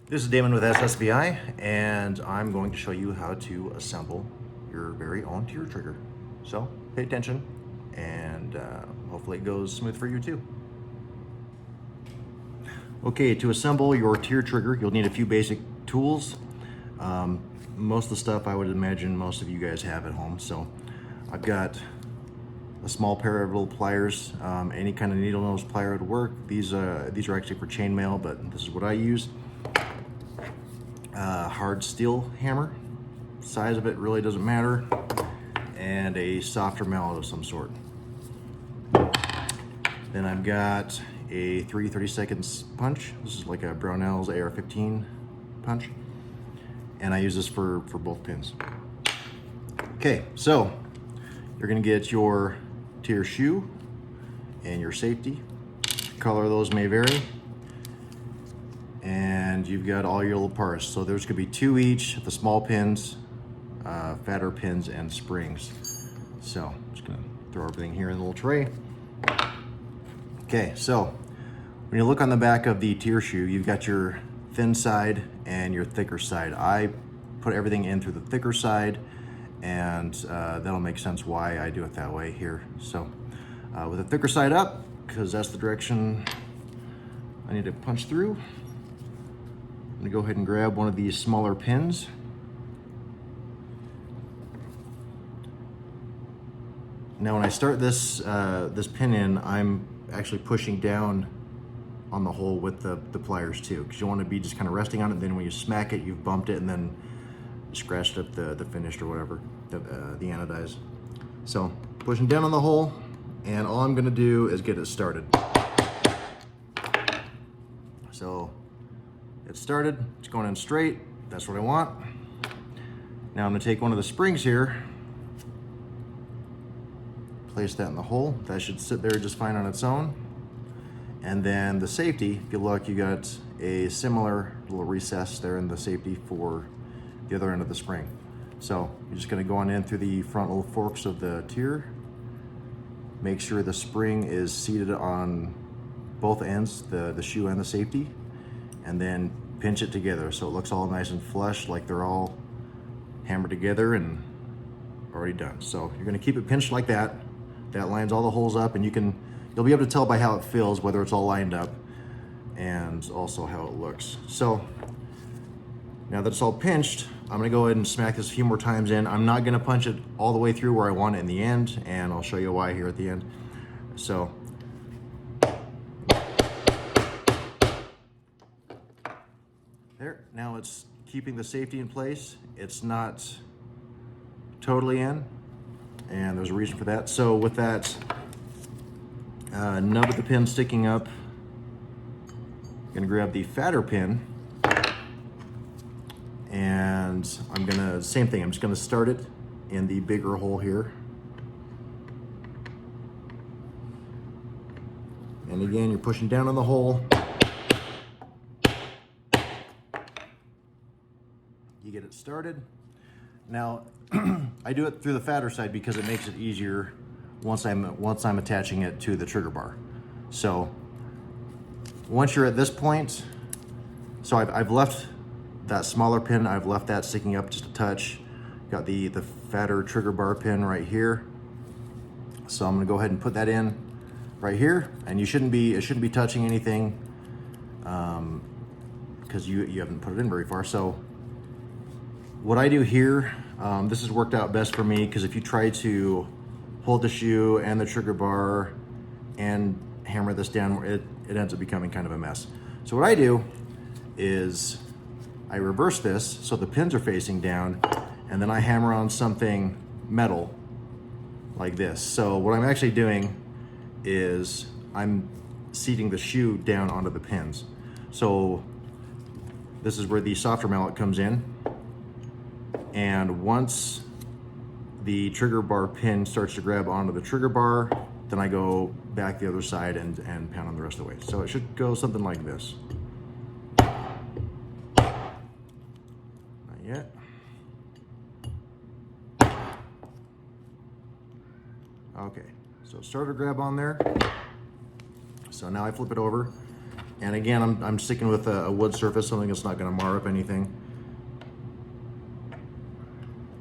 This is Damon with SSVi, and I'm going to show you how to assemble your very own Tyr trigger. So pay attention, and hopefully it goes smooth for you too. Okay, to assemble your Tyr trigger, you'll need a few basic tools. Most of the stuff I would imagine most of you guys have at home. So I've got a small pair of little pliers. Any kind of needle nose plier would work. These are actually for chainmail, but this is what I use. Hard steel hammer, size of it really doesn't matter, and a softer mallet of some sort. Then I've got a 3/32 punch. This is like a Brownell's AR-15 punch, and I use this for both pins. Okay, so you're gonna get your Tyr shoe and your safety. Color of those may vary. And you've got all your little parts. So there's gonna be 2 each, the small pins, fatter pins, and springs. So I'm just gonna throw everything here in the little tray. Okay, so when you look on the back of the Tyr shoe, you've got your thin side and your thicker side. I put everything in through the thicker side, and that'll make sense why I do it that way here. So with the thicker side up, because that's the direction I need to punch through, I'm gonna go ahead and grab one of these smaller pins. Now when I start this pin in, I'm actually pushing down on the hole with the pliers too, because you want to be just kind of resting on it. Then when you smack it, you've bumped it and then scratched up the finished or whatever, the anodized. So pushing down on the hole, and all I'm gonna do is get it started. So it's started, it's going in straight, that's what I want. Now I'm gonna take one of the springs here, place that in the hole. That should sit there just fine on its own. And then the safety, if you look, you got a similar little recess there in the safety for the other end of the spring. So you're just gonna go on in through the front little forks of the Tyr. Make sure the spring is seated on both ends, the shoe and the safety, and then pinch it together so it looks all nice and flush, like they're all hammered together and already done. So you're gonna keep it pinched like that. That lines all the holes up, and you'll be able to tell by how it feels whether it's all lined up and also how it looks. So now that it's all pinched, I'm gonna go ahead and smack this a few more times in. I'm not gonna punch it all the way through where I want it in the end, and I'll show you why here at the end. So there, now it's keeping the safety in place. It's not totally in, and there's a reason for that. So with that nub of the pin sticking up, I'm gonna grab the fatter pin, and I'm gonna, same thing, I'm just gonna start it in the bigger hole here. And again, you're pushing down on the hole. You get it started. Now, I do it through the fatter side because it makes it easier once I'm attaching it to the trigger bar. So once you're at this point, so I've left that smaller pin, I've left that sticking up just a touch. Got the fatter trigger bar pin right here. So I'm gonna go ahead and put that in right here, and it shouldn't be touching anything because you haven't put it in very far. So what I do here, this has worked out best for me, because if you try to hold the shoe and the trigger bar and hammer this down, it ends up becoming kind of a mess. So what I do is I reverse this so the pins are facing down, and then I hammer on something metal like this. So what I'm actually doing is I'm seating the shoe down onto the pins. So this is where the softer mallet comes in. And once the trigger bar pin starts to grab onto the trigger bar, then I go back the other side and pound on the rest of the way. So it should go something like this. Not yet. Okay, so it started to grab on there. So now I flip it over, And again, I'm sticking with a wood surface, something that's not going to mar up anything.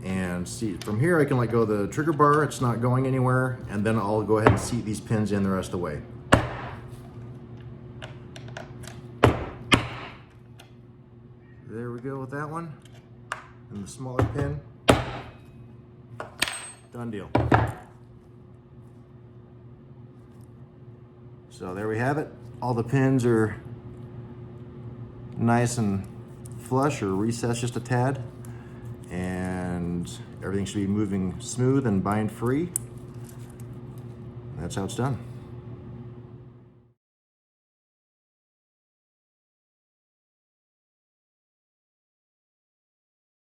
And see, from here I can let go of the trigger bar, it's not going anywhere, and then I'll go ahead and seat these pins in the rest of the way. There we go with that one. And the smaller pin. Done deal. So there we have it. All the pins are nice and flush or recessed just a tad. And everything should be moving smooth and bind free. That's how it's done.